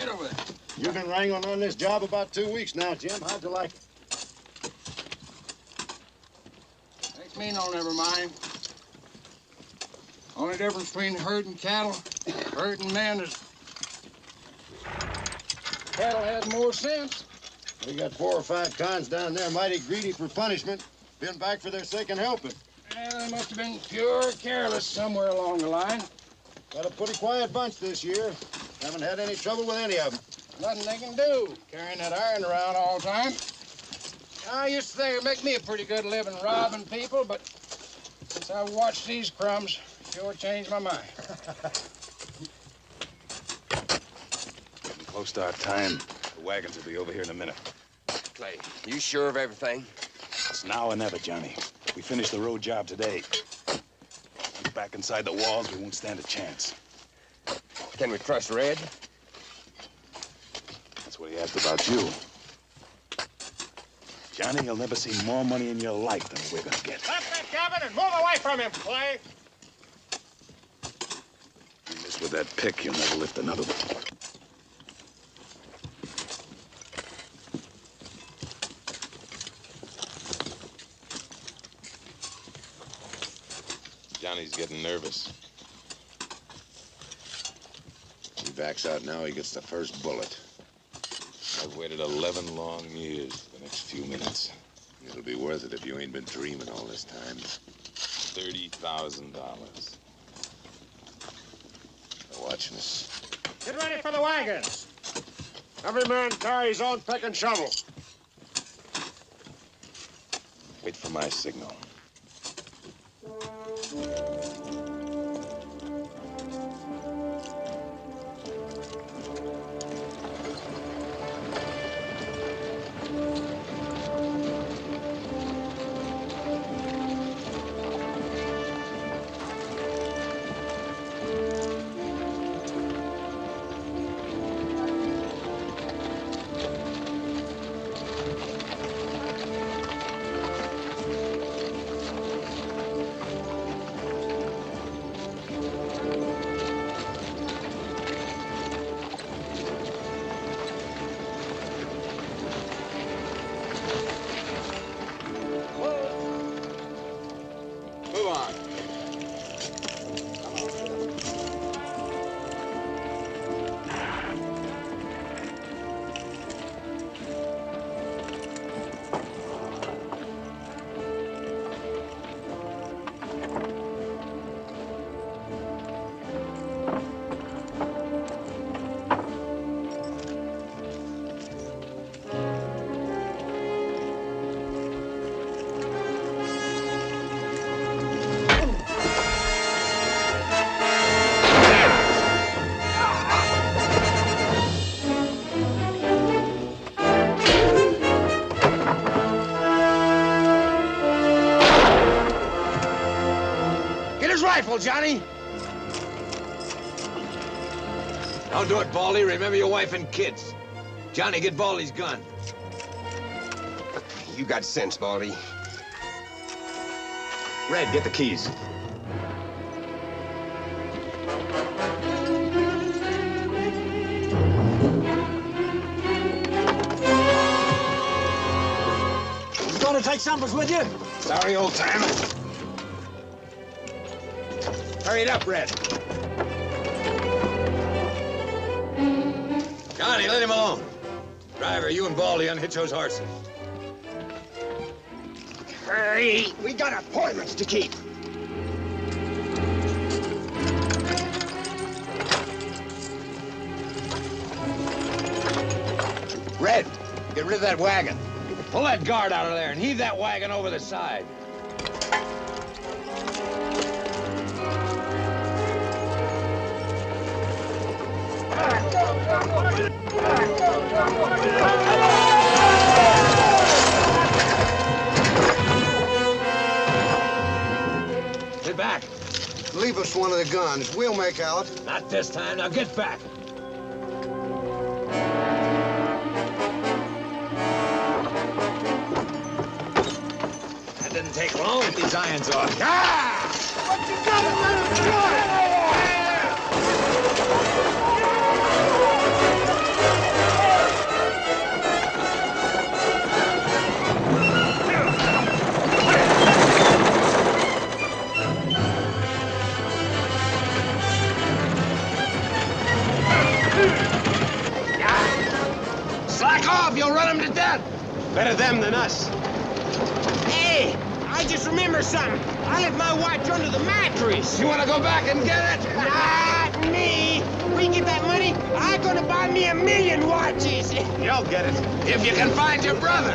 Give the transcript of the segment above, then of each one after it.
Get over there. You've been wrangling on this job about 2 weeks now, Jim. How'd you like it? Makes me no never mind. Only difference between herding cattle, herding men is cattle has more sense. We got 4 or 5 cons down there, mighty greedy for punishment. Been back for their second helping. Well, they must have been pure careless somewhere along the line. Got a pretty quiet bunch this year. Haven't had any trouble with any of them. Nothing they can do, carrying that iron around all the time. I used to think it'd make me a pretty good living robbing people, but since I've watched these crumbs, sure changed my mind. Getting close to our time. The wagons will be over here in a minute. Clay, you sure of everything? It's now or never, Johnny. If we finish the road job today, he's back inside the walls, we won't stand a chance. Can we trust Red? That's what he asked about you. Johnny, you'll never see more money in your life than we're gonna get. Stop that cabin and move away from him, Clay! You miss with that pick, you'll never lift another one. Johnny's getting nervous. He backs out now, he gets the first bullet. I've waited 11 long years for the next few minutes. It'll be worth it if you ain't been dreaming all this time. $30,000. They're watching us. Get ready for the wagons. Every man carry his own pick and shovel. Wait for my signal. Johnny. Don't do it, Baldy. Remember your wife and kids. Johnny, get Baldy's gun. You got sense, Baldy. Red, get the keys. You gonna take samples with you? Sorry, old timer. Hurry it up, Red. Johnny, let him alone. Driver, you and Baldy unhitch those horses. Hurry! We got appointments to keep. Red, get rid of that wagon. Pull that guard out of there and heave that wagon over the side. Get back. Leave us one of the guns. We'll make out. Not this time. Now get back. That didn't take long. Get these irons off. Ah! What you got to let him do it? off, you'll run them to death. Better them than us. Hey, I just remember something. I left my watch under the mattress. You want to go back and get it? Not me. We get that money, I'm gonna buy me 1,000,000 watches. You'll get it. If you can find your brother.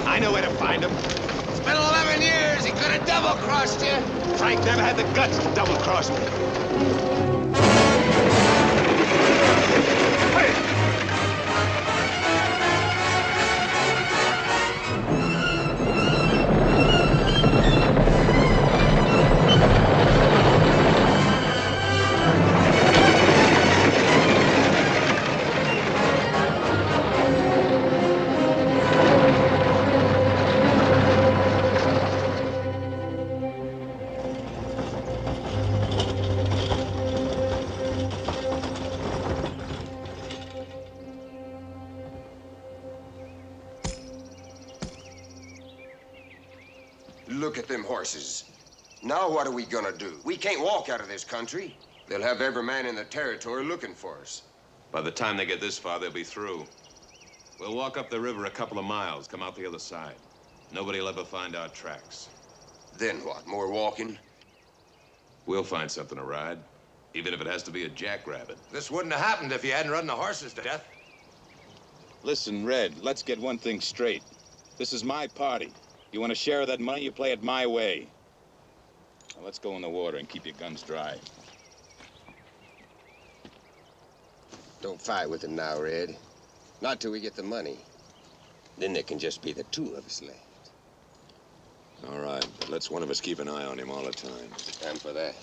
I know where to find him. It's been 11 years. He could have double-crossed you. Frank never had the guts to double-cross me. Look at them horses. Now what are we gonna do? We can't walk out of this country. They'll have every man in the territory looking for us. By the time they get this far, they'll be through. We'll walk up the river a couple of miles, come out the other side. Nobody'll ever find our tracks. Then what, more walking? We'll find something to ride, even if it has to be a jackrabbit. This wouldn't have happened if you hadn't run the horses to death. Listen, Red, let's get one thing straight. This is my party. You want a share of that money, you play it my way. Now let's go in the water and keep your guns dry. Don't fight with them now, Red. Not till we get the money. Then there can just be the two of us left. All right, but let's one of us keep an eye on him all the time. Time for that.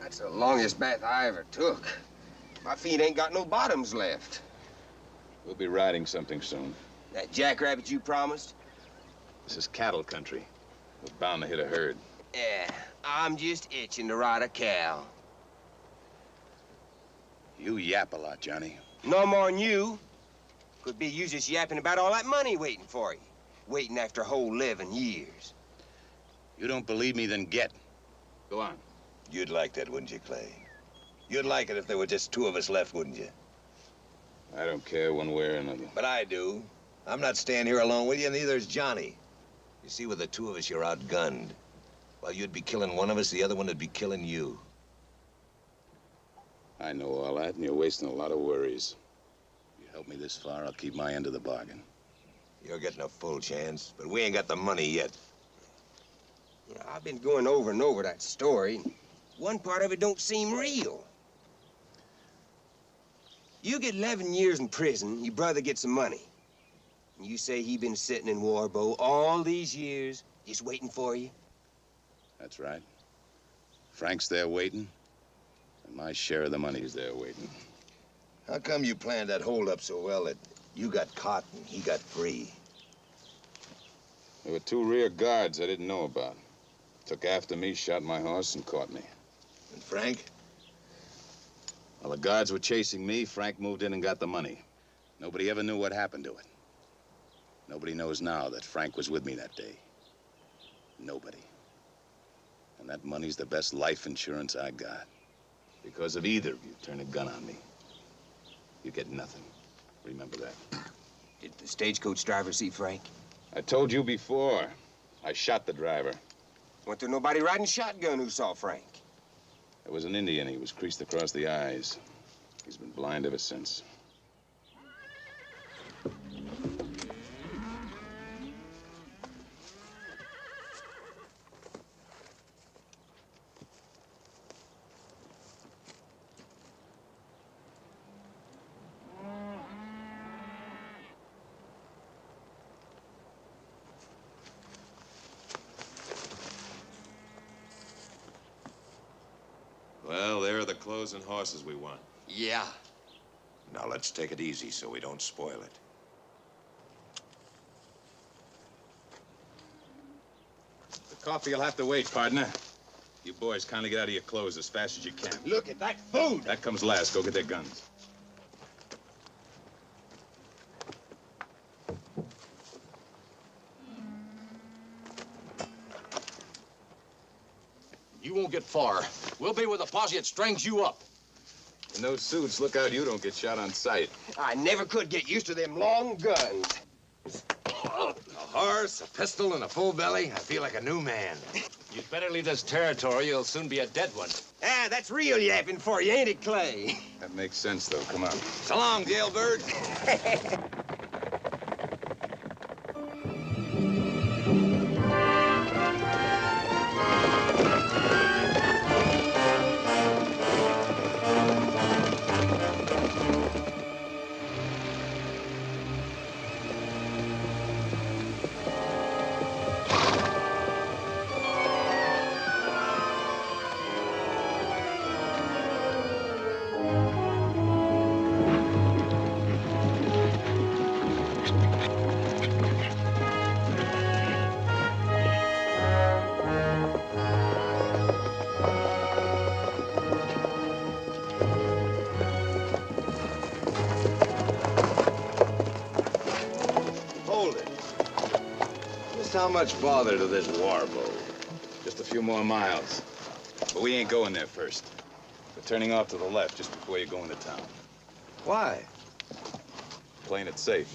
That's the longest bath I ever took. My feet ain't got no bottoms left. We'll be riding something soon. That jackrabbit you promised? This is cattle country. We're bound to hit a herd. Yeah, I'm just itching to ride a cow. You yap a lot, Johnny. No more than you. Could be you just yapping about all that money waiting for you. Waiting after a whole 11 years. You don't believe me, then get. Go on. You'd like that, wouldn't you, Clay? You'd like it if there were just two of us left, wouldn't you? I don't care one way or another. But I do. I'm not staying here alone with you, neither is Johnny. You see, with the two of us, you're outgunned. While you'd be killing one of us, the other one would be killing you. I know all that, and you're wasting a lot of worries. You help me this far, I'll keep my end of the bargain. You're getting a full chance, but we ain't got the money yet. You know, I've been going over and over that story. One part of it don't seem real. You get 11 years in prison, your brother gets some money. And you say he been sitting in Warbow all these years, just waiting for you? That's right. Frank's there waiting, and my share of the money's there waiting. How come you planned that holdup so well that you got caught and he got free? There were two rear guards I didn't know about. Took after me, shot my horse, and caught me. And Frank? While the guards were chasing me, Frank moved in and got the money. Nobody ever knew what happened to it. Nobody knows now that Frank was with me that day. Nobody. And that money's the best life insurance I got. Because if either of you turn a gun on me, you get nothing. Remember that. Did the stagecoach driver see Frank? I told you before. I shot the driver. Wasn't there nobody riding shotgun who saw Frank? There was an Indian. He was creased across the eyes. He's been blind ever since. clothes and horses we want. Yeah. Now let's take it easy so we don't spoil it. The coffee will have to wait, partner. You boys kindly get out of your clothes as fast as you can. Look at that food. That comes last. Go get their guns. You won't get far. We'll be with a posse that strings you up. In those suits, look out you don't get shot on sight. I never could get used to them long guns. A horse, a pistol, and a full belly. I feel like a new man. You'd better leave this territory. You'll soon be a dead one. Ah, that's real yapping for you, ain't it, Clay? That makes sense, though. Come on. So long, jailbird. How much bother to this warboat? Just a few more miles. But we ain't going there first. We're turning off to the left just before you go into town. Why? Playing it safe.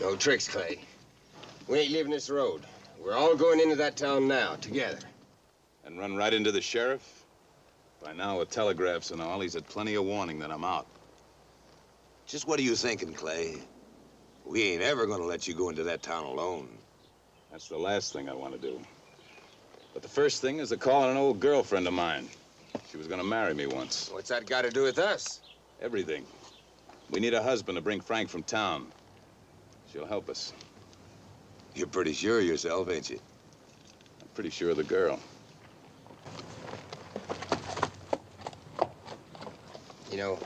No tricks, Clay. We ain't leaving this road. We're all going into that town now, together. And run right into the sheriff? By now, with telegraphs and all, he's had plenty of warning that I'm out. Just what are you thinking, Clay? We ain't ever gonna let you go into that town alone. That's the last thing I want to do. But the first thing is to call on an old girlfriend of mine. She was gonna marry me once. What's that got to do with us? Everything. We need a husband to bring Frank from town. She'll help us. You're pretty sure of yourself, ain't you? I'm pretty sure of the girl. You know,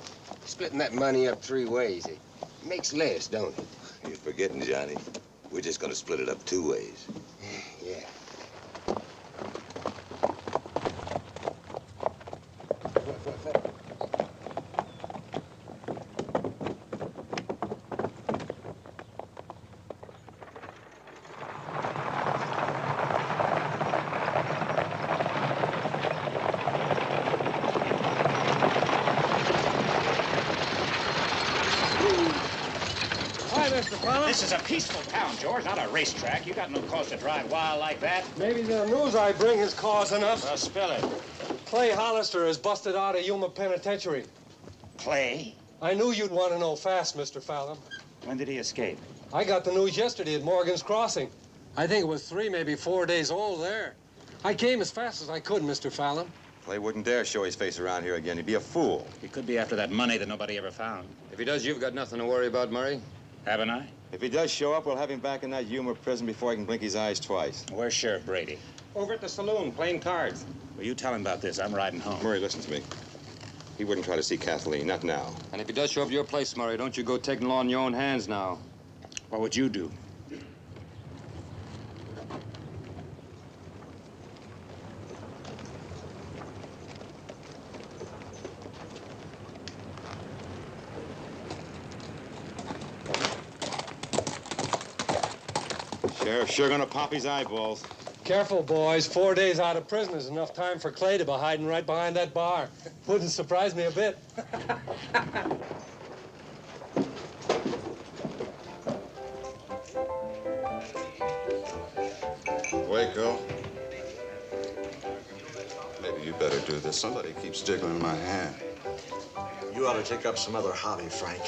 splitting that money up 3 ways, it makes less, don't it? You're forgetting, Johnny. We're just gonna split it up 2 ways. Yeah. This is a peaceful town, George, not a racetrack. You got no cause to drive wild like that. Maybe the news I bring is cause enough. Well, spill it. Clay Hollister is busted out of Yuma Penitentiary. Clay? I knew you'd want to know fast, Mr. Fallon. When did he escape? I got the news yesterday at Morgan's Crossing. I think it was 3, maybe 4 days old there. I came as fast as I could, Mr. Fallon. Clay wouldn't dare show his face around here again. He'd be a fool. He could be after that money that nobody ever found. If he does, you've got nothing to worry about, Murray. Haven't I? If he does show up, we'll have him back in that Yuma prison before he can blink his eyes twice. Where's Sheriff Brady? Over at the saloon, playing cards. Well, you tell him about this. I'm riding home. Murray, listen to me. He wouldn't try to see Kathleen, not now. And if he does show up to your place, Murray, don't you go taking the law in your own hands now. What would you do? Sheriff's sure gonna pop his eyeballs. Careful, boys. 4 days out of prison is enough time for Clay to be hiding right behind that bar. Wouldn't surprise me a bit. Waco. Maybe you better do this. Somebody keeps jiggling my hand. You ought to take up some other hobby, Frank.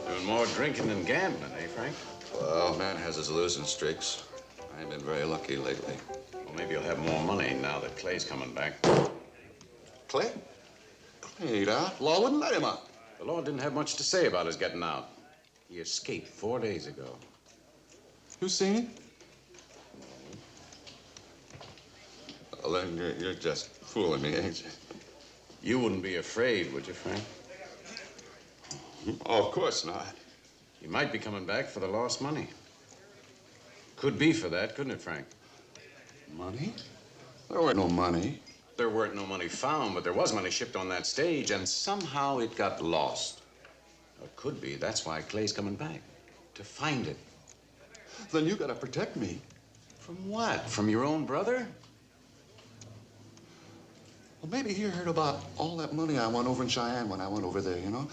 Doing more drinking than gambling, eh, Frank? Well, man has his losing streaks. I ain't been very lucky lately. Well, maybe you'll have more money now that Clay's coming back. Clay? Clay ain't out. Law wouldn't let him out. The law didn't have much to say about his getting out. He escaped 4 days ago. You seen him? Well, then you're just fooling me, ain't you? You wouldn't be afraid, would you, Frank? Oh, of course not. He might be coming back for the lost money. Could be for that, couldn't it, Frank? Money? There weren't no money. There weren't no money found, but there was money shipped on that stage, and somehow it got lost. It could be that's why Clay's coming back, to find it. Then you gotta protect me. From what? From your own brother? Well, maybe he heard about all that money I won over in Cheyenne when I went over there, you know?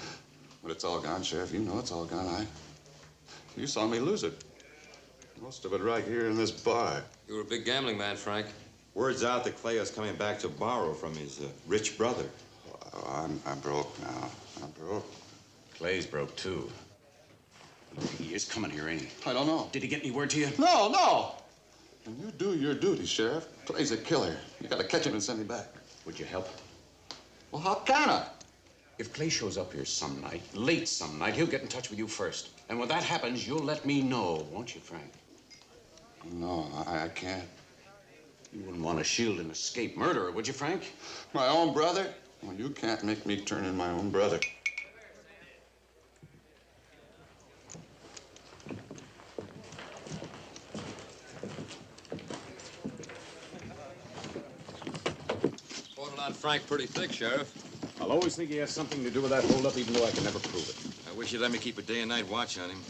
But it's all gone, Sheriff. You know it's all gone. You saw me lose it. Most of it right here in this bar. You were a big gambling man, Frank. Word's out that Clay is coming back to borrow from his rich brother. Oh, I'm broke now. I'm broke. Clay's broke, too. He is coming here, ain't he? I don't know. Did he get any word to you? No. And you do your duty, Sheriff. Clay's a killer. You gotta catch him and send him back. Would you help? Well, how can I? If Clay shows up here some night, late some night, he'll get in touch with you first. And when that happens, you'll let me know, won't you, Frank? No, I can't. You wouldn't want to shield an escaped murderer, would you, Frank? My own brother? Well, you can't make me turn in my own brother. Holding on Frank pretty thick, Sheriff. I'll always think he has something to do with that holdup, even though I can never prove it. I wish you'd let me keep a day and night watch on him.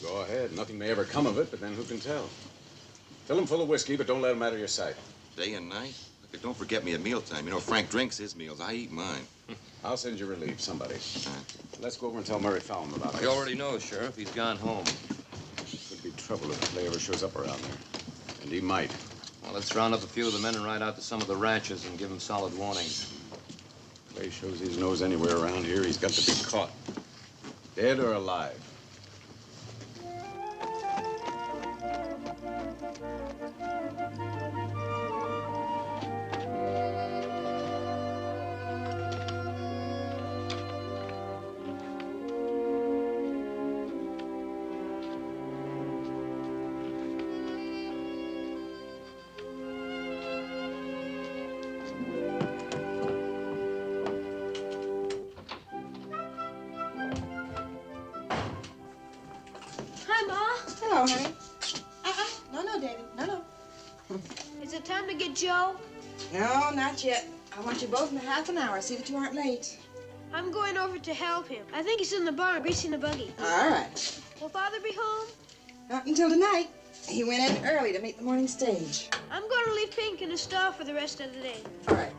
Go ahead. Nothing may ever come of it, but then who can tell? Fill him full of whiskey, but don't let him out of your sight. Day and night? Look, don't forget me at mealtime. You know, Frank drinks his meals. I eat mine. I'll send you relief, somebody. Let's go over and tell Murray Fallon about it. He already knows, Sheriff. He's gone home. Could be trouble if Clay ever shows up around there. And he might. Well, let's round up a few of the men and ride out to some of the ranches and give them solid warnings. Clay shows his nose anywhere around here, he's got to be caught. Dead or alive. Hello, honey. No, David. No. Is it time to get Joe? No, not yet. I want you both in a half an hour. See that you aren't late. I'm going over to help him. I think he's in the barn greasing the buggy. All right. Will Father be home? Not until tonight. He went in early to meet the morning stage. I'm going to leave Pink in the stall for the rest of the day. All right.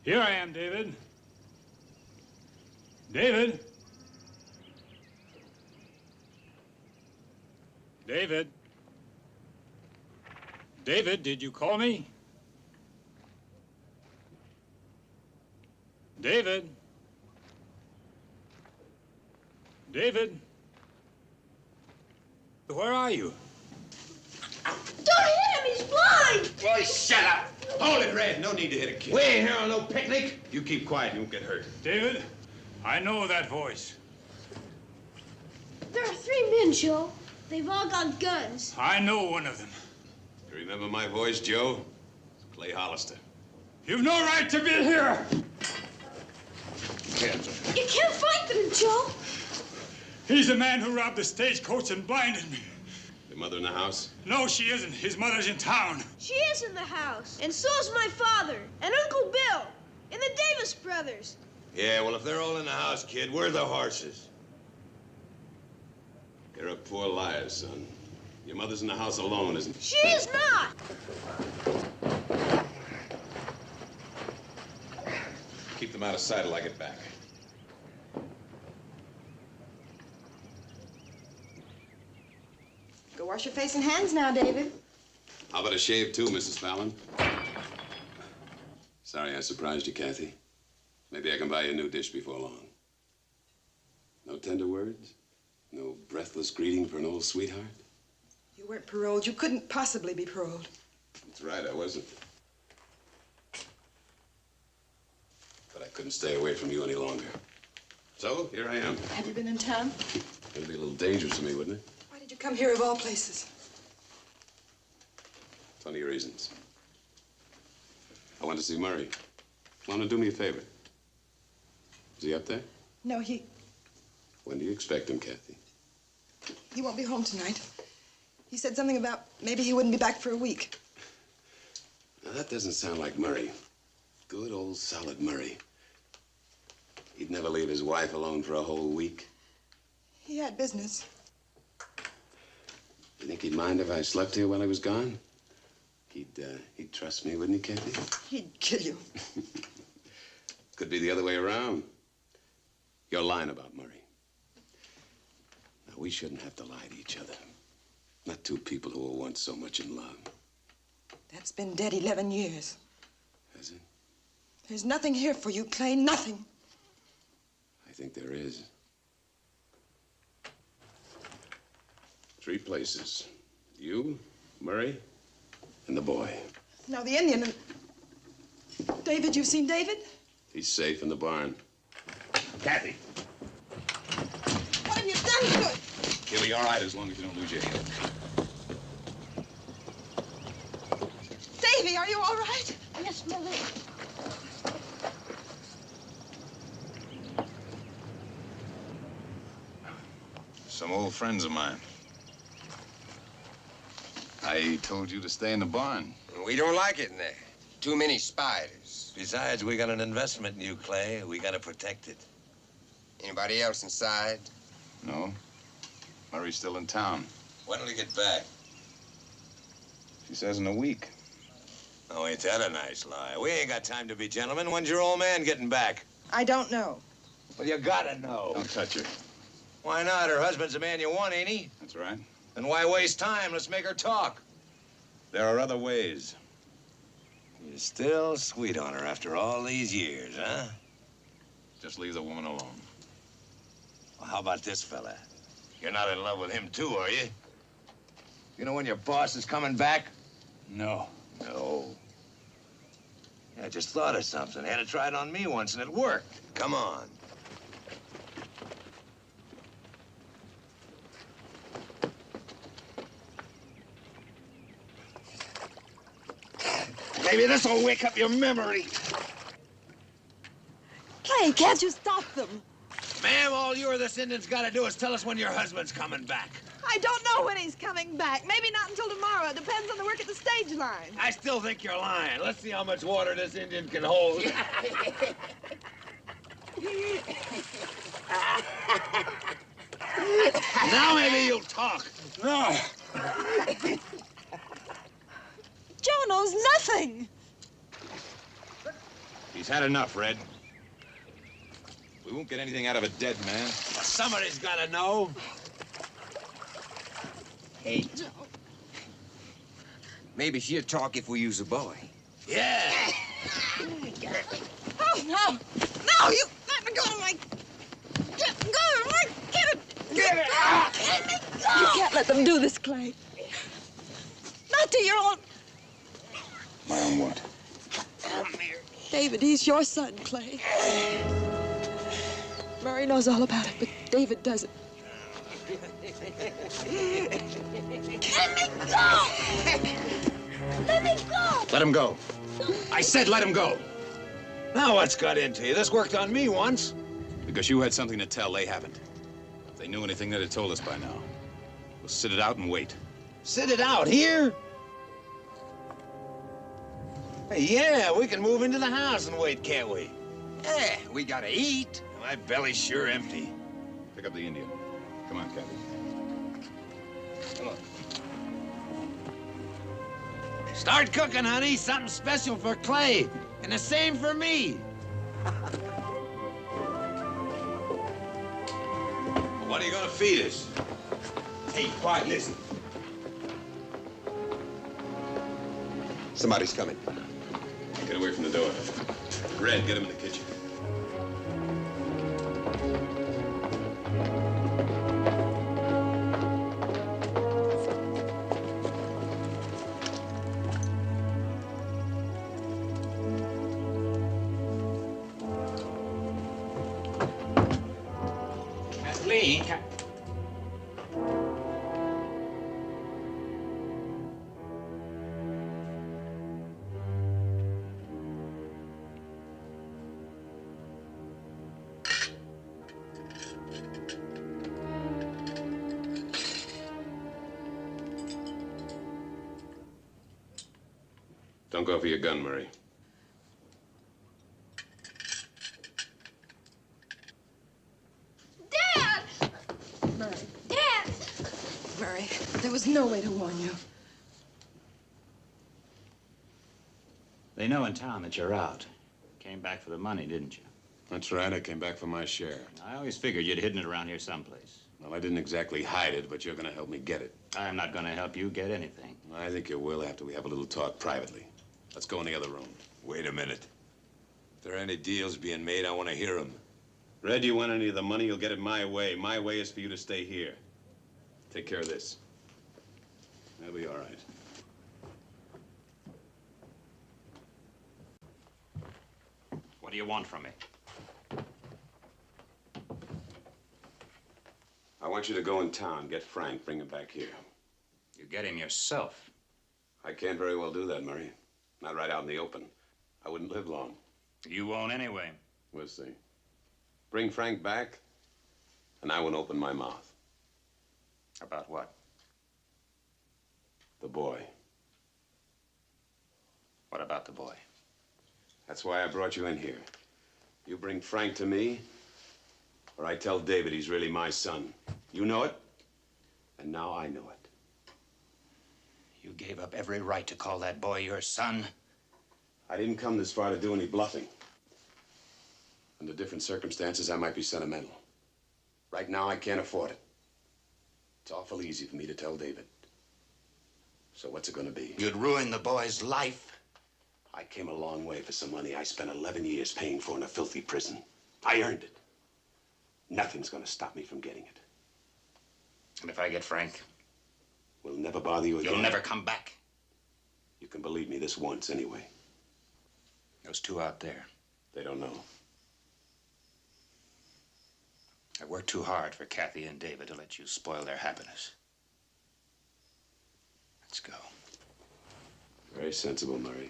Here I am, David. David? David? David, did you call me? David? David? Where are you? Don't hit him! He's blind! Boy, shut up! Hold it, Red. No need to hit a kid. We ain't here on no picnic. You keep quiet, you won't get hurt. David, I know that voice. There are 3 men, Joe. They've all got guns. I know one of them. You remember my voice, Joe? It's Clay Hollister. You've no right to be here! You can't fight them, Joe. He's the man who robbed the stagecoach and blinded me. Your mother in the house? No, she isn't. His mother's in town. She is in the house. And so's my father. And Uncle Bill. And the Davis brothers. Yeah, well, if they're all in the house, kid, where are the horses? You're a poor liar, son. Your mother's in the house alone, isn't she? She is not. Keep them out of sight till I get back. Go wash your face and hands now, David. How about a shave, too, Mrs. Fallon? Sorry I surprised you, Kathy. Maybe I can buy you a new dish before long. No tender words? No breathless greeting for an old sweetheart? You weren't paroled. You couldn't possibly be paroled. That's right, I wasn't. But I couldn't stay away from you any longer. So, here I am. Have you been in town? It'd be a little dangerous for me, wouldn't it? Why did you come here of all places? Plenty of reasons. I want to see Murray. Want to do me a favor? Is he up there? No, he When do you expect him, Kathy? won't be home tonight. He said something about maybe he wouldn't be back for a week. Now, that doesn't sound like Murray. Good old solid Murray. He'd never leave his wife alone for a whole week. He had business. You think he'd mind if I slept here while he was gone? He'd trust me, wouldn't he, Kathy? He'd kill you. Could be the other way around. You're lying about Murray. Now, we shouldn't have to lie to each other. Not two people who were once so much in love. That's been dead 11 years. Has it? There's nothing here for you, Clay, nothing. I think there is. 3 places. You, Murray, and the boy. Now, the Indian and... David, you've seen David? He's safe in the barn. Kathy. What have you done to him? He'll be all right as long as you don't lose your head. Davy, are you all right? Yes, Mother. Some old friends of mine. I told you to stay in the barn. We don't like it in there. Too many spiders. Besides, we got an investment in you, Clay. We got to protect it. Anybody else inside? No. Murray's still in town. When will he get back? She says in a week. Oh, ain't that a nice lie? We ain't got time to be gentlemen. When's your old man getting back? I don't know. Well, you gotta know. Don't touch her. Why not? Her husband's the man you want, ain't he? That's right. Then why waste time? Let's make her talk. There are other ways. You're still sweet on her after all these years, huh? Just leave the woman alone. Well, how about this fella? You're not in love with him, too, are you? You know when your boss is coming back? No. No. Yeah, I just thought of something. Had it tried on me once, and it worked. Come on. Maybe this'll wake up your memory. Clay, can't you stop them? Ma'am, all you or this Indian's got to do is tell us when your husband's coming back. I don't know when he's coming back. Maybe not until tomorrow. It depends on the work at the stage line. I still think you're lying. Let's see how much water this Indian can hold. Now maybe you'll talk. No. Joe knows nothing. He's had enough, Red. We won't get anything out of a dead man. Well, somebody's got to know. Hey, Joe. Maybe she'll talk if we use a boy. Yeah. Oh, no. No, you let me go to my... Get me go. You can't let them do this, Clay. Not to your own... My own what? David, he's your son, Clay. Murray knows all about it, but David doesn't. Let me go! Let me go! Let him go. I said let him go. Now what's got into you? This worked on me once. The Because you had something to tell, they haven't. If they knew anything, they'd have told us by now. We'll sit it out and wait. Sit it out here? Hey, yeah, we can move into the house and wait, can't we? Yeah, we gotta eat. My belly's sure empty. Pick up the Indian. Come on, Kathy. Come on. Start cooking, honey. Something special for Clay. And the same for me. What are you gonna feed us? Hey, quiet, listen. Somebody's coming. Get away from the door. Red, get him in the kitchen. Kathleen. Don't go for your gun, Murray. Dad! Murray, Dad! Murray, there was no way to warn you. They know in town that you're out. Came back for the money, didn't you? That's right, I came back for my share. I always figured you'd hidden it around here someplace. Well, I didn't exactly hide it, but you're gonna help me get it. I'm not gonna help you get anything. I think you will after we have a little talk privately. Let's go in the other room. Wait a minute. If there are any deals being made, I want to hear them. Red, you want any of the money, you'll get it my way. My way is for you to stay here. Take care of this. That'll be all right. What do you want from me? I want you to go in town, get Frank, bring him back here. You get him yourself. I can't very well do that, Murray. Not right out in the open. I wouldn't live long. You won't anyway. We'll see. Bring Frank back, and I won't open my mouth. About what? The boy. What about the boy? That's why I brought you in here. You bring Frank to me, or I tell David he's really my son. You know it, and now I know it. You gave up every right to call that boy your son? I didn't come this far to do any bluffing. Under different circumstances, I might be sentimental. Right now, I can't afford it. It's awful easy for me to tell David. So what's it gonna be? You'd ruin the boy's life. I came a long way for some money I spent 11 years paying for in a filthy prison. I earned it. Nothing's gonna stop me from getting it. And if I get Frank? We'll never bother you again. You'll never come back. You can believe me this once, anyway. Those two out there. They don't know. I worked too hard for Kathy and David to let you spoil their happiness. Let's go. Very sensible, Murray.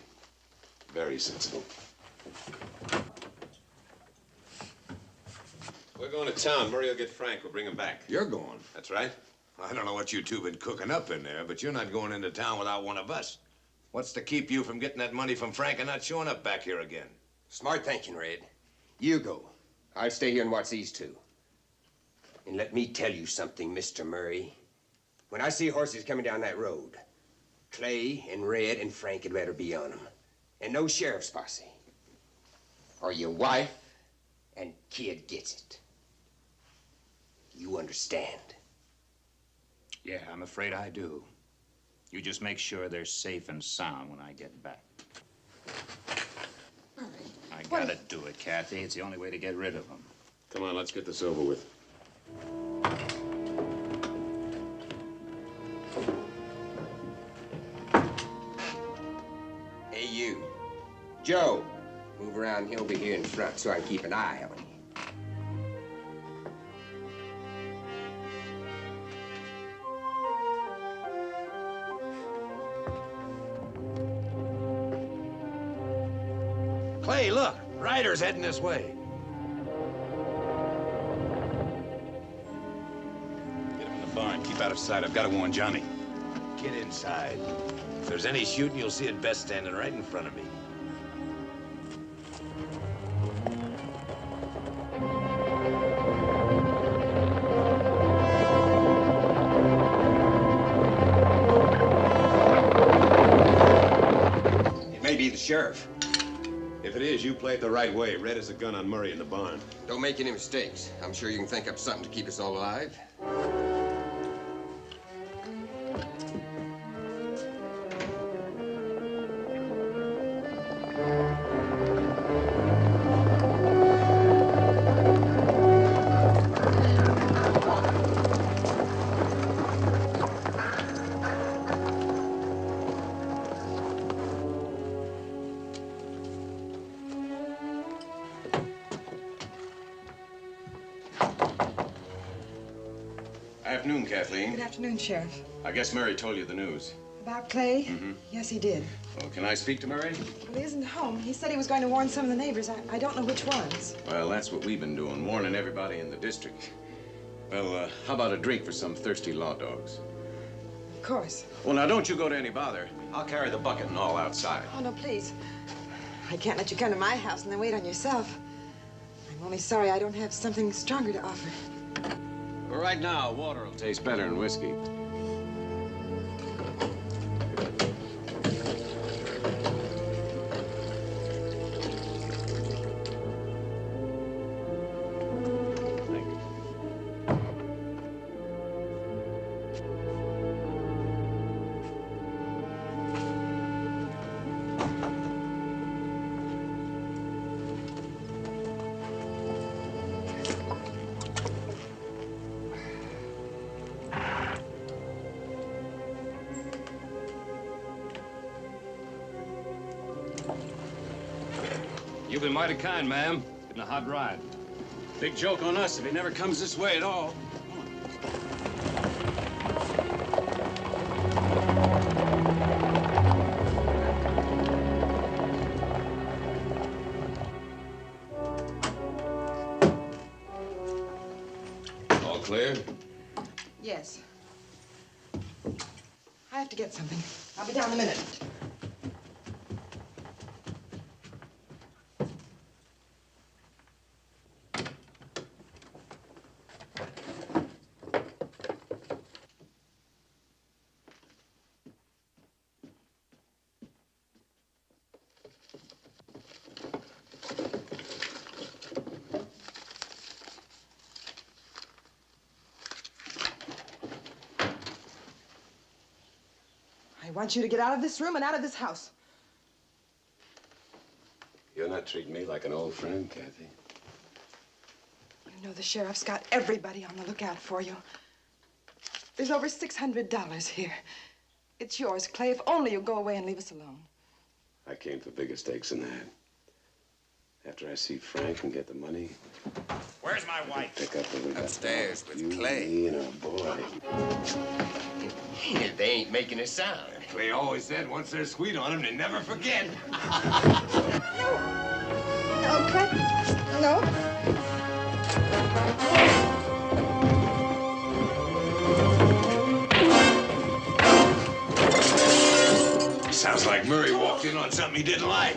Very sensible. We're going to town. Murray will get Frank. We'll bring him back. You're going. That's right. I don't know what you two been cooking up in there, but you're not going into town without one of us. What's to keep you from getting that money from Frank and not showing up back here again? Smart thinking, Red. You go. I'll stay here and watch these two. And let me tell you something, Mr. Murray. When I see horses coming down that road, Clay and Red and Frank had better be on them. And no sheriff's posse. Or your wife and kid gets it. You understand? Yeah, I'm afraid I do. You just make sure they're safe and sound when I get back. Murray. I gotta do it, Kathy. It's the only way to get rid of them. Come on, let's get this over with. Hey, you. Joe, move around over here in front so I can keep an eye on you. Clay, look. Ryder's heading this way. time. Keep out of sight. I've got to warn Johnny. Get inside. If there's any shooting, you'll see it best standing right in front of me. It may be the sheriff. If it is, you play it the right way. Red has a gun on Murray in the barn. Don't make any mistakes. I'm sure you can think up something to keep us all alive. Afternoon, Kathleen. Good afternoon, Sheriff. I guess Murray told you the news. About Clay? Mm-hmm. Yes, he did. Well, can I speak to Murray? Well, he isn't home. He said he was going to warn some of the neighbors. I don't know which ones. Well, that's what we've been doing, warning everybody in the district. Well, how about a drink for some thirsty law dogs? Of course. Well, now, don't you go to any bother. I'll carry the bucket and all outside. Oh, no, please. I can't let you come to my house and then wait on yourself. I'm only sorry I don't have something stronger to offer. Well, right now, water will taste better than whiskey. You've been mighty kind, ma'am. Been a hot ride. Big joke on us if he never comes this way at all. All clear? Yes. I have to get something. I'll be down in a minute. I want you to get out of this room and out of this house. You're not treating me like an old friend, Kathy. You know the sheriff's got everybody on the lookout for you. There's over $600 here. It's yours, Clay, if only you'll go away and leave us alone. I came for bigger stakes than that. After I see Frank and get the money, Where's my wife? pick up the we Upstairs with you, Clay. me, and our boy. They ain't making a sound. Clay always said once they're sweet on him, they never forget. No, Clay. No. Sounds like Murray walked in on something he didn't like.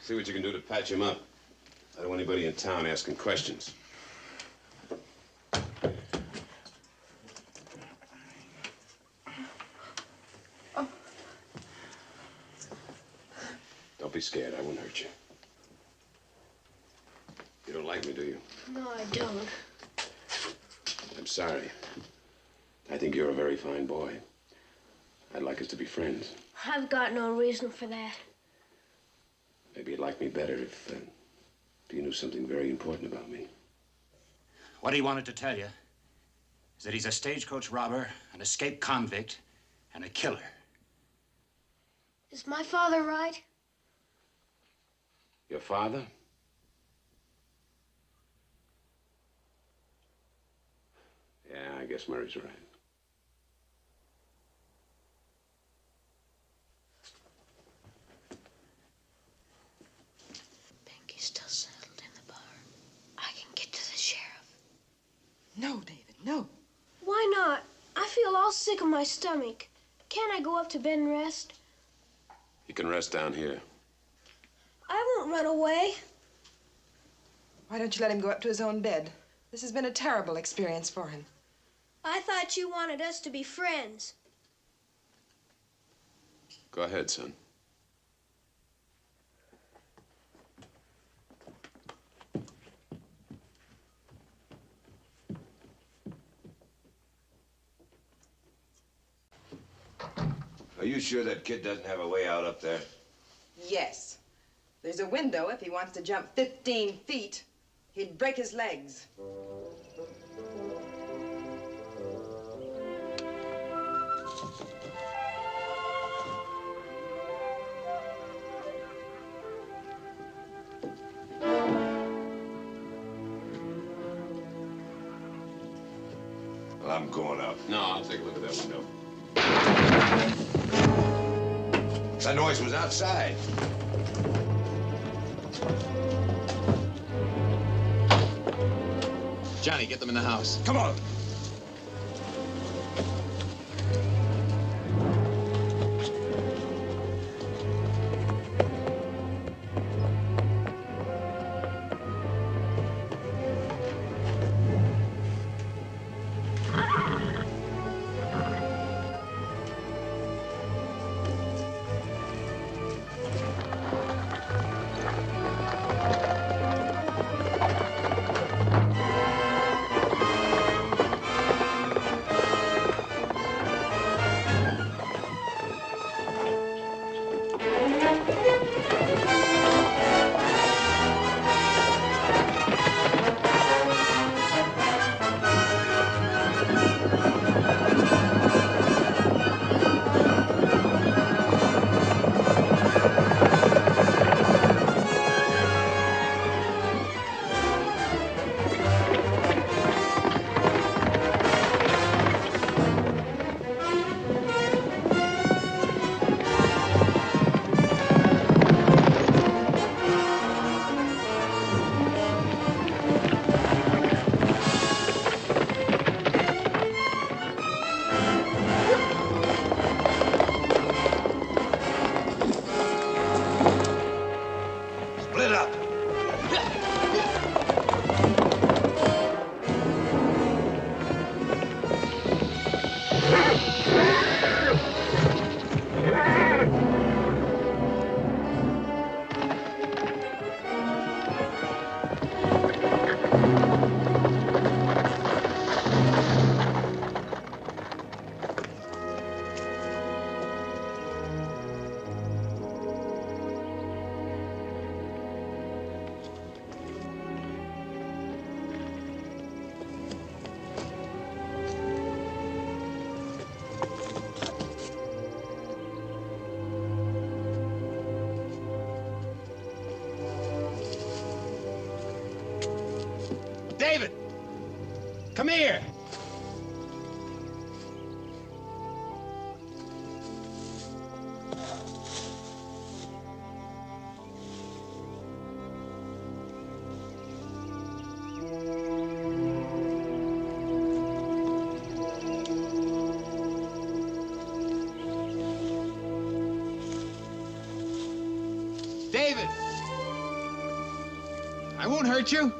See what you can do to patch him up. I don't want anybody in town asking questions. Don't be scared. I won't hurt you. You don't like me, do you? No, I don't. I'm sorry. I think you're a very fine boy. I'd like us to be friends. I've got no reason for that. Maybe you'd like me better if you knew something very important about me. What he wanted to tell you is that he's a stagecoach robber, an escaped convict, and a killer. Is my father right? Your father? Yeah, I guess Murray's right. Pinky's still settled in the bar. I can get to the sheriff. No, David, no. Why not? I feel all sick in my stomach. Can't I go up to bed and rest? You can rest down here. I won't run away. Why don't you let him go up to his own bed? This has been a terrible experience for him. I thought you wanted us to be friends. Go ahead, son. Are you sure that kid doesn't have a way out up there? Yes. There's a window if he wants to jump 15 feet. He'd break his legs. Well, I'm going up. No, I'll take a look at that window. That noise was outside. Johnny, get them in the house. Come on. David! Come here! David! I won't hurt you.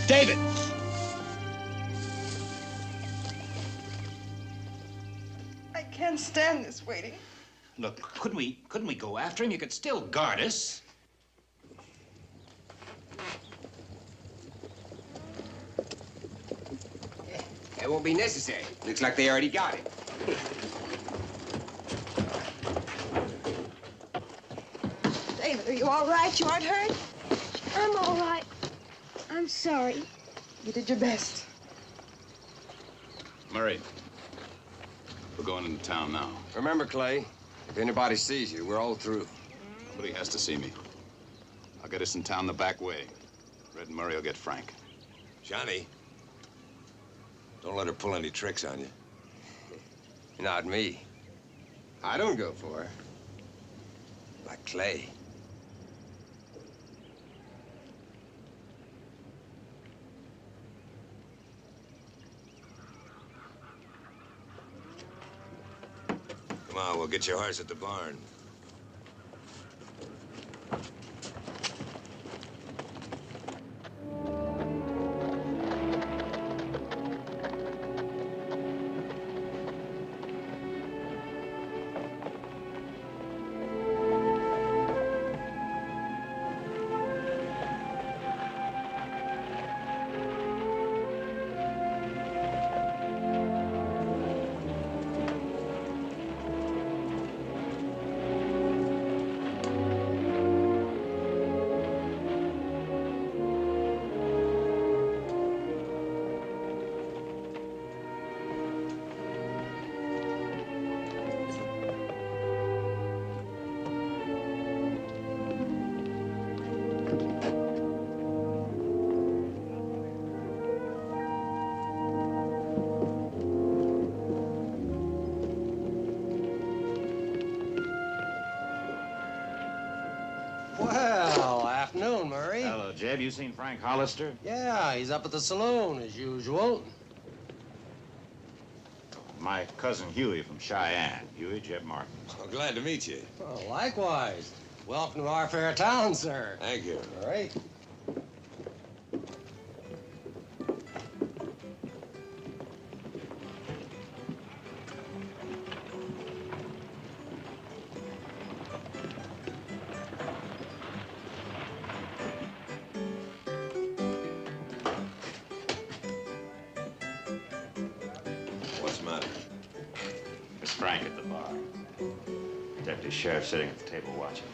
David! I can't stand this waiting. Look, couldn't we go after him? You could still guard us. It won't be necessary. Looks like they already got it. David, are you all right? You aren't hurt? I'm all right. I'm sorry. You did your best. Murray, we're going into town now. Remember, Clay, if anybody sees you, we're all through. Nobody has to see me. I'll get us in town the back way. Red and Murray will get Frank. Johnny, don't let her pull any tricks on you. Not me. I don't go for her. Like Clay. Come on, we'll get your horse at the barn. Well, afternoon, Murray. Hello, Jeb. You seen Frank Hollister? Yeah, he's up at the saloon, as usual. My cousin Huey from Cheyenne. Huey, Jeb Martin. Oh, glad to meet you. Well, likewise. Welcome to our fair town, sir. Thank you. All right. What's the matter? It's Frank at the bar. Deputy sheriff sitting at the table watching.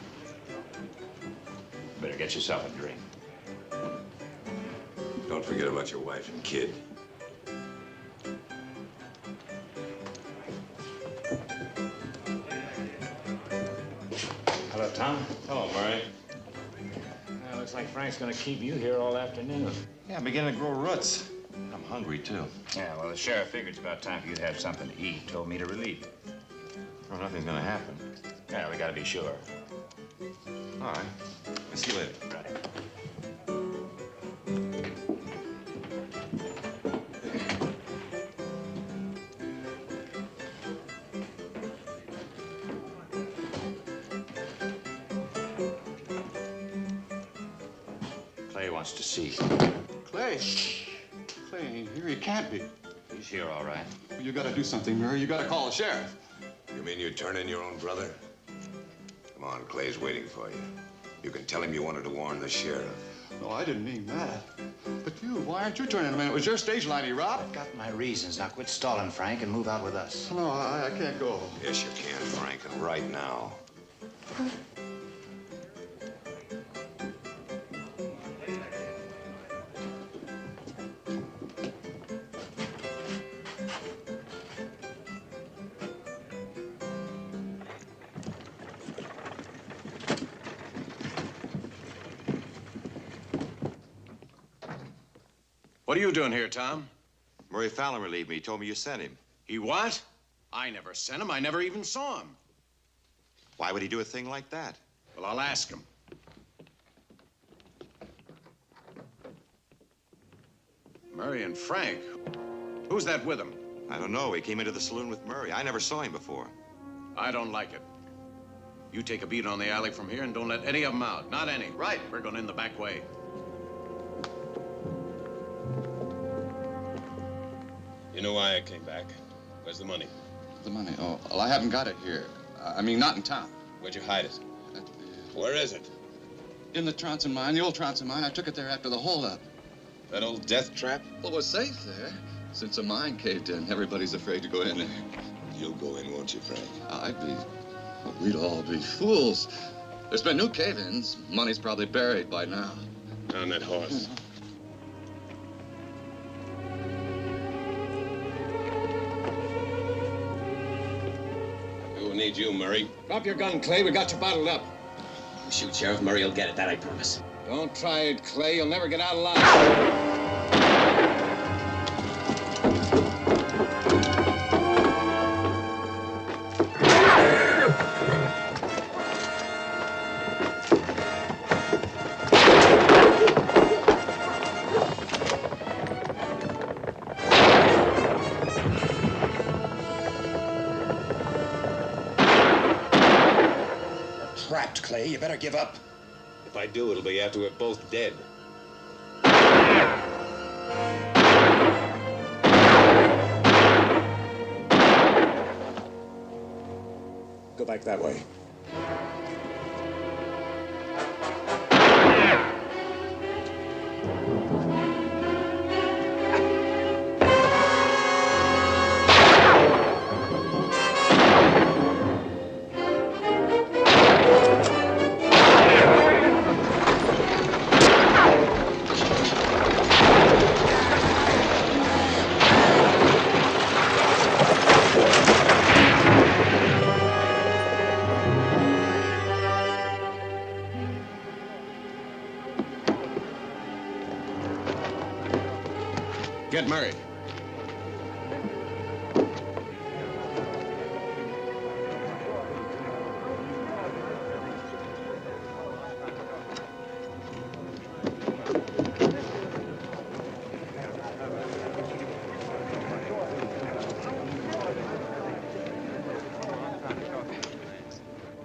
Better get yourself a drink. Don't forget about your wife and kid. Hello, Tom. Hello, Murray. Looks like Frank's gonna keep you here all afternoon. Yeah, I'm beginning to grow roots. I'm hungry, too. Yeah, well, the sheriff figured it's about time for you to have something to eat. Told me to relieve you. Oh, nothing's gonna happen. Yeah, we gotta be sure. All right. I'll see you later. Right. Clay wants to see you. Clay. Clay ain't here. He can't be. He's here, all right. Well, you gotta do something, Murray. You gotta call the sheriff. You mean you'd turn in your own brother? Come on, Clay's waiting for you. You can tell him you wanted to warn the sheriff. No, I didn't mean that. But you, why aren't you turning him in? It was your stage line he robbed. I've got my reasons. Now quit stalling, Frank, and move out with us. No, I can't go. Yes, you can, Frank, and right now. What are you doing here, Tom? Murray Fallon relieved me. He told me you sent him. He what? I never sent him. I never even saw him. Why would he do a thing like that? Well, I'll ask him. Murray and Frank. Who's that with him? I don't know. He came into the saloon with Murray. I never saw him before. I don't like it. You take a beat on the alley from here and don't let any of them out. Not any. Right. We're going in the back way. You know why I came back. Where's the money? The money? Oh, well, I haven't got it here. I mean, not in town. Where'd you hide it? Where is it? In the Tronson mine, the old Tronson mine. I took it there after the holdup. That old death trap? Well, it was safe there. Since the mine caved in, everybody's afraid to go in there. You'll go in, won't you, Frank? We'd all be fools. There's been new cave-ins. Money's probably buried by now. On that horse. We'll need you, Murray. Drop your gun, Clay. We got you bottled up. Shoot, Sheriff. Murray will get it, that I promise. Don't try it, Clay. You'll never get out alive. Trapped, Clay. You better give up. If I do, it'll be after we're both dead. Go back that way. Get Murray.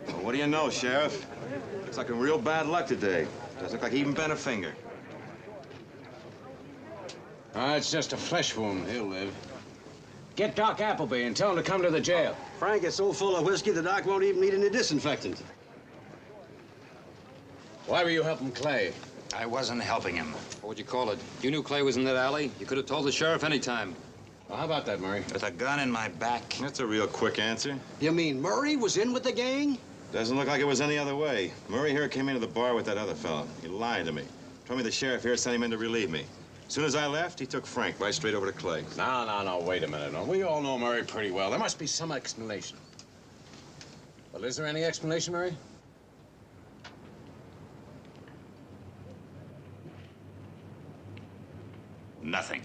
Well, what do you know, Sheriff? Looks like a real bad luck today. Doesn't look like he even bent a finger. It's just a flesh wound. He'll live. Get Doc Appleby and tell him to come to the jail. Frank is so full of whiskey, the doc won't even need any disinfectant. Why were you helping Clay? I wasn't helping him. What would you call it? You knew Clay was in that alley. You could have told the sheriff any time. Well, how about that, Murray? With a gun in my back. That's a real quick answer. You mean Murray was in with the gang? Doesn't look like it was any other way. Murray here came into the bar with that other fellow. He lied to me. Told me the sheriff here sent him in to relieve me. As soon as I left, he took Frank right straight over to Clay. No, wait a minute. No. We all know Murray pretty well. There must be some explanation. Well, is there any explanation, Murray? Nothing.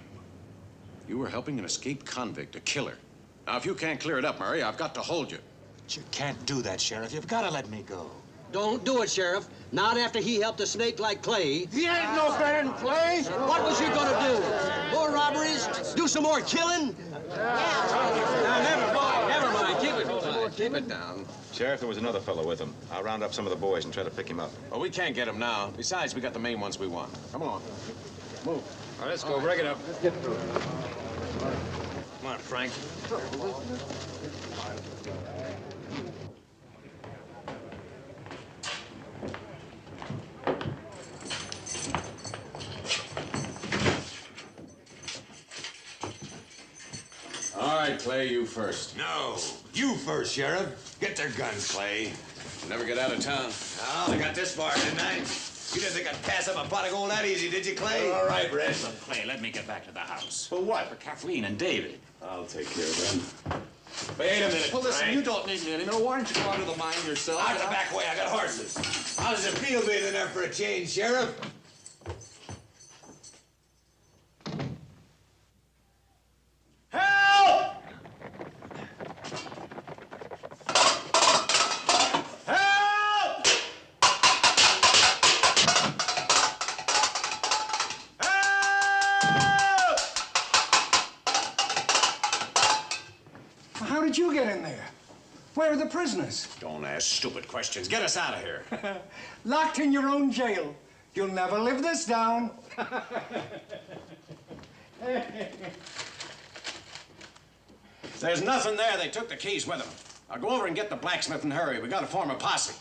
You were helping an escaped convict, a killer. Now, if you can't clear it up, Murray, I've got to hold you. But you can't do that, Sheriff. You've got to let me go. Don't do it, Sheriff. Not after he helped a snake like Clay. He ain't no better than Clay. What was he gonna do? More robberies? Do some more killing? Now, never mind. Keep it down. Sheriff, there was another fellow with him. I'll round up some of the boys and try to pick him up. Well, we can't get him now. Besides, we got the main ones we want. Come on. Move. All right, let's go. Break it up. Let's get through. Come on, Frank. All right, Clay, you first. No, you first, Sheriff. Get their guns, Clay. Never get out of town. Oh, I got this far, didn't I? You didn't think I'd pass up a pot of gold that easy, did you, Clay? All right, Red. Clay, let me get back to the house. For what? For Kathleen and David. I'll take care of them. Wait a minute, Well, listen, Frank. you don't need me anymore. Why don't you go out to the mine yourself? Out the back way, I got horses. How does it feel being in there for a change, Sheriff? Help! Help! Help! How did you get in there? Where are the prisoners? Don't ask stupid questions. Get us out of here. Locked in your own jail. You'll never live this down. there's nothing there, they took the keys with them. I'll go over and get the blacksmith and hurry. We gotta form a posse.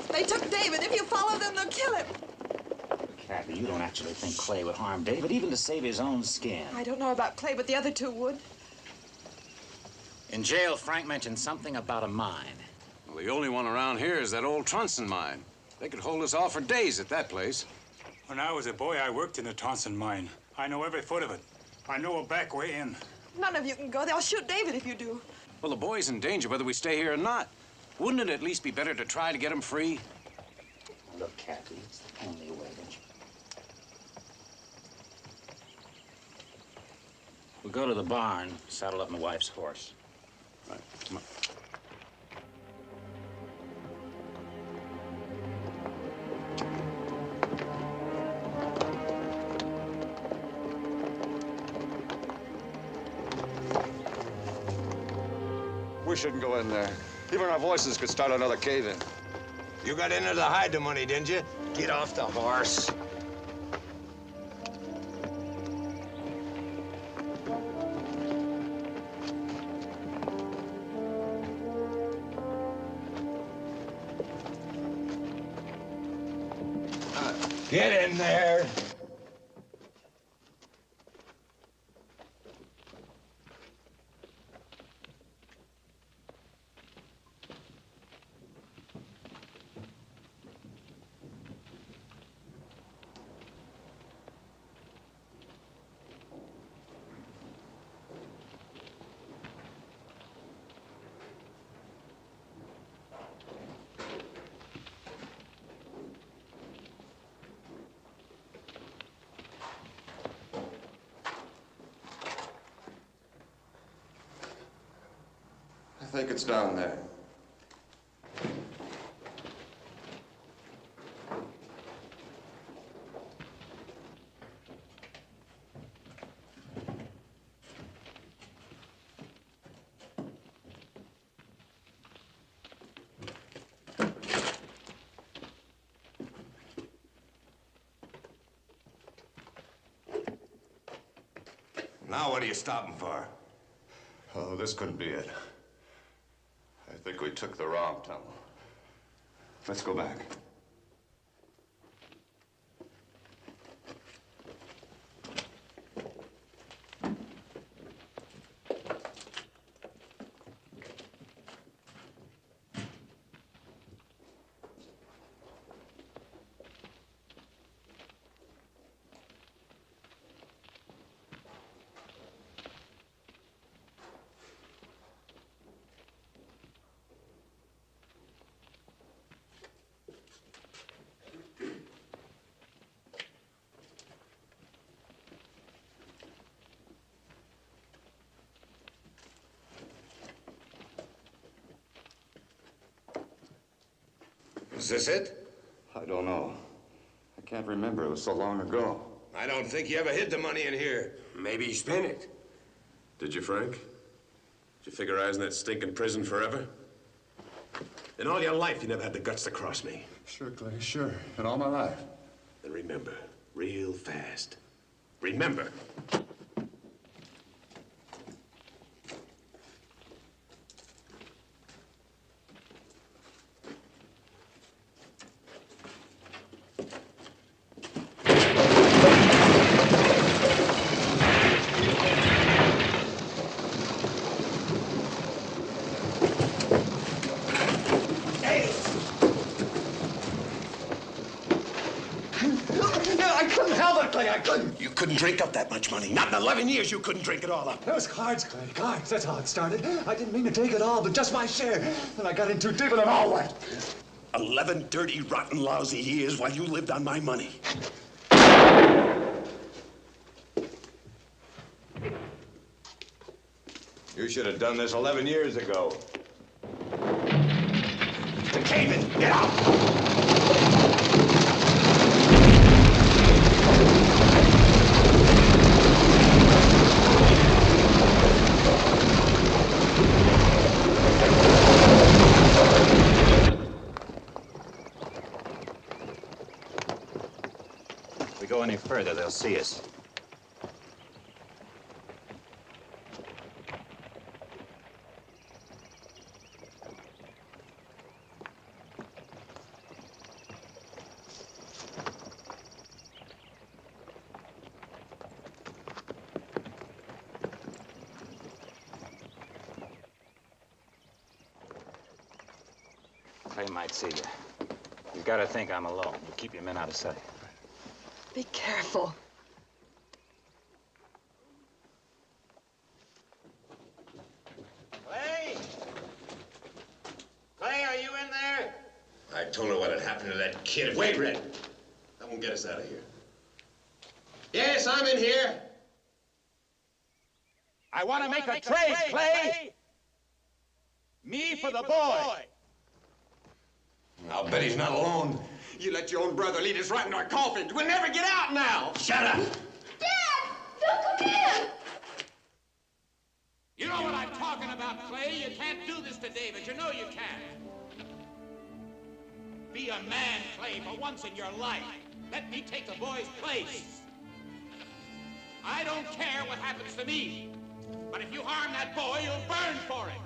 They took David. If you follow them, they'll kill him. Kathy, you don't actually think Clay would harm David, even to save his own skin. I don't know about Clay, but the other two would. In jail, Frank mentioned something about a mine. Well, the only one around here is that old Tronson mine. They could hold us off for days at that place. When I was a boy, I worked in the Tronson mine. I know every foot of it. I know a back way in. None of you can go. They'll shoot David if you do. Well, the boy's in danger whether we stay here or not. Wouldn't it at least be better to try to get him free? Look, Kathy, it's the only way, don't you? We'll go to the barn, saddle up my wife's horse. Right, come on. We shouldn't go in there. Even our voices could start another cave-in. You got in there to hide the money, didn't you? Get off the horse. Get in there. I think it's down there. Now what are you stopping for? Oh, this couldn't be it. I think we took the wrong tunnel. Let's go back. Is this it? I don't know. I can't remember. It was so long ago. I don't think you ever hid the money in here. Maybe he spent it. Did you, Frank? Did you figure I was in that stinking prison forever? In all your life, you never had the guts to cross me. Sure, Clay, sure. In all my life. Then remember, real fast. Remember. I couldn't. You couldn't drink up that much money. Not in 11 years you couldn't drink it all up. It was cards, Clay, cards. That's how it started. I didn't mean to take it all, but just my share. And I got in too deep and it all went. 11 dirty, rotten, lousy years while you lived on my money. You should have done this 11 years ago. The cave-in, get out! go any further, they'll see us. Clay might see you. You've got to think I'm alone. You keep your men out of sight. Be careful. Clay? Clay, are you in there? I told her what had happened to that kid. Wait, Red. That won't get us out of here. Yes, I'm in here. I want to make a trade, Clay. Me for the boy. I'll bet he's not alone. You let your own brother lead us right into our coffins. We'll never get out now. Shut up. Dad! Don't come in! You know what I'm talking about, Clay. You can't do this to David. You know you can't. Be a man, Clay, for once in your life. Let me take the boy's place. I don't care what happens to me. But if you harm that boy, you'll burn for it.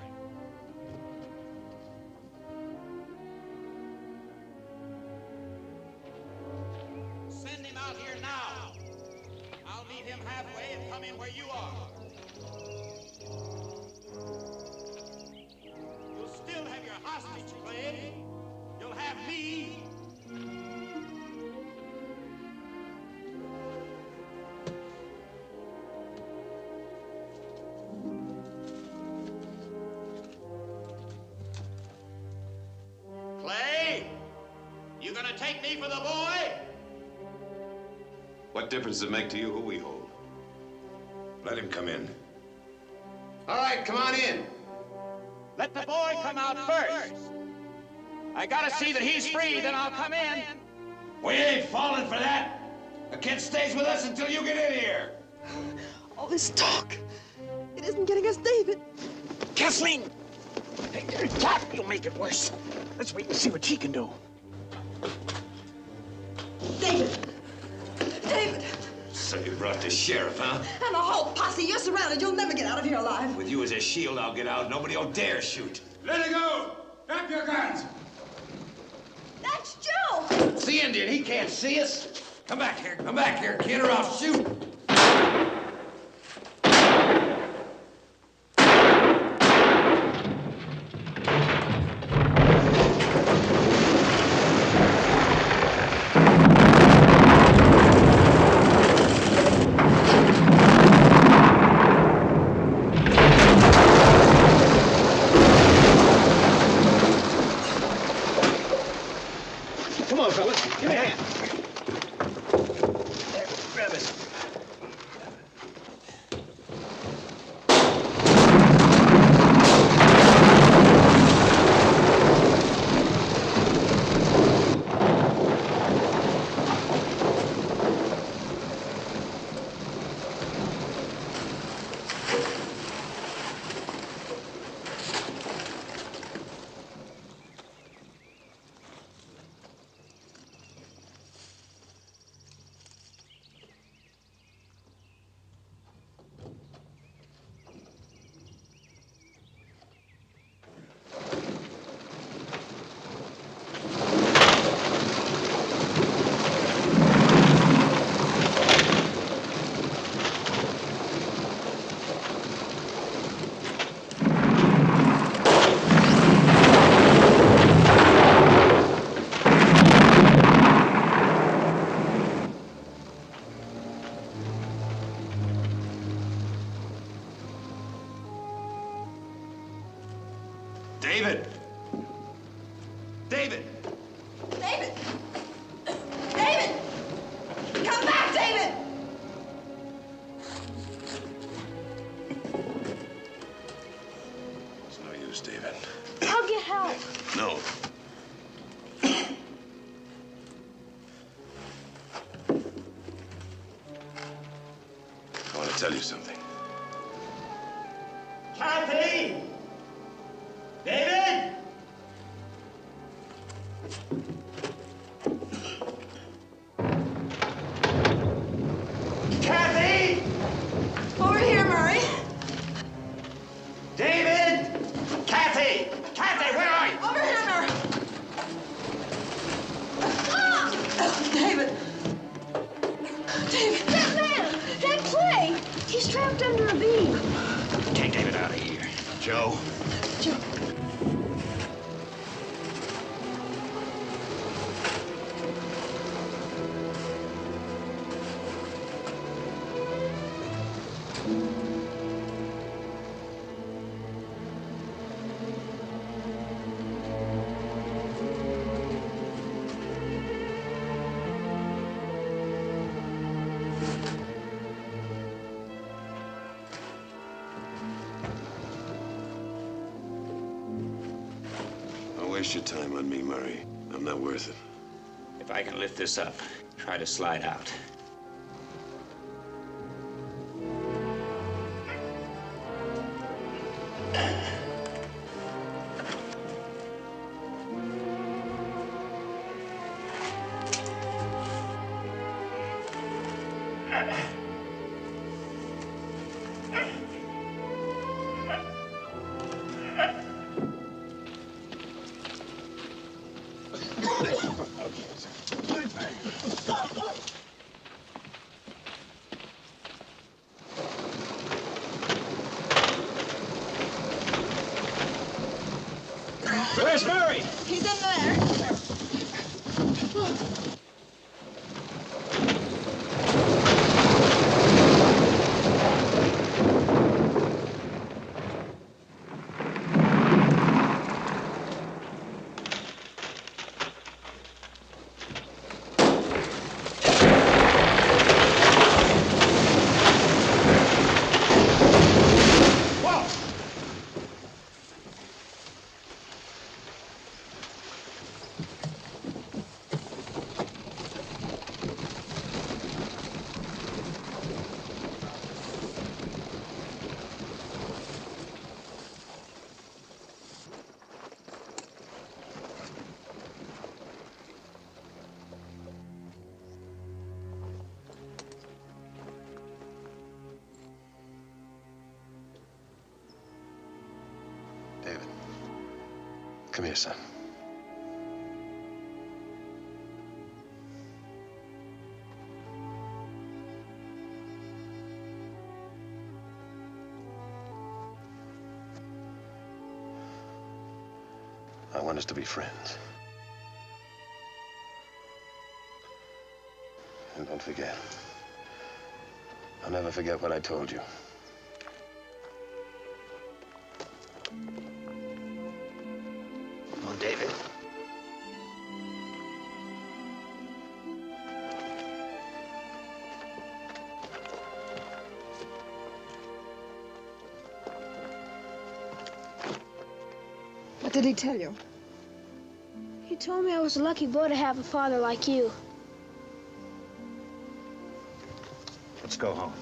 Send him out here now. I'll meet him halfway and come in where you are. You'll still have your hostage, Clay. You'll have me. Clay, you gonna take me for the boy? What difference does it make to you who we hold? Let him come in. All right, come on in. Let the boy come out first. I gotta see that he's free, then I'll come in. We ain't falling for that. The kid stays with us until you get in here. All this talk, it isn't getting us David. Kathleen! Tap, you'll make it worse. Let's wait and see what he can do. David! David! So you brought the sheriff, huh? And a whole posse, you're surrounded. You'll never get out of here alive. With you as a shield, I'll get out. Nobody will dare shoot. Let it go! Drop your guns! That's Joe! It's the Indian. He can't see us. Come back here, kid, or I'll shoot. Come on, fellas. Give me a hand. There, grab it. David! David! David! David! Come back, David! It's no use, David. I'll get help. No. I want to tell you something. Kathleen! David! Joe. Joe. Don't waste your time on me, Murray. I'm not worth it. If I can lift this up, try to slide out. Where's Murray? He's in there. David, come here, son. I want us to be friends. And don't forget. I'll never forget what I told you. Come on, David. What did he tell you? He told me I was a lucky boy to have a father like you. Let's go home.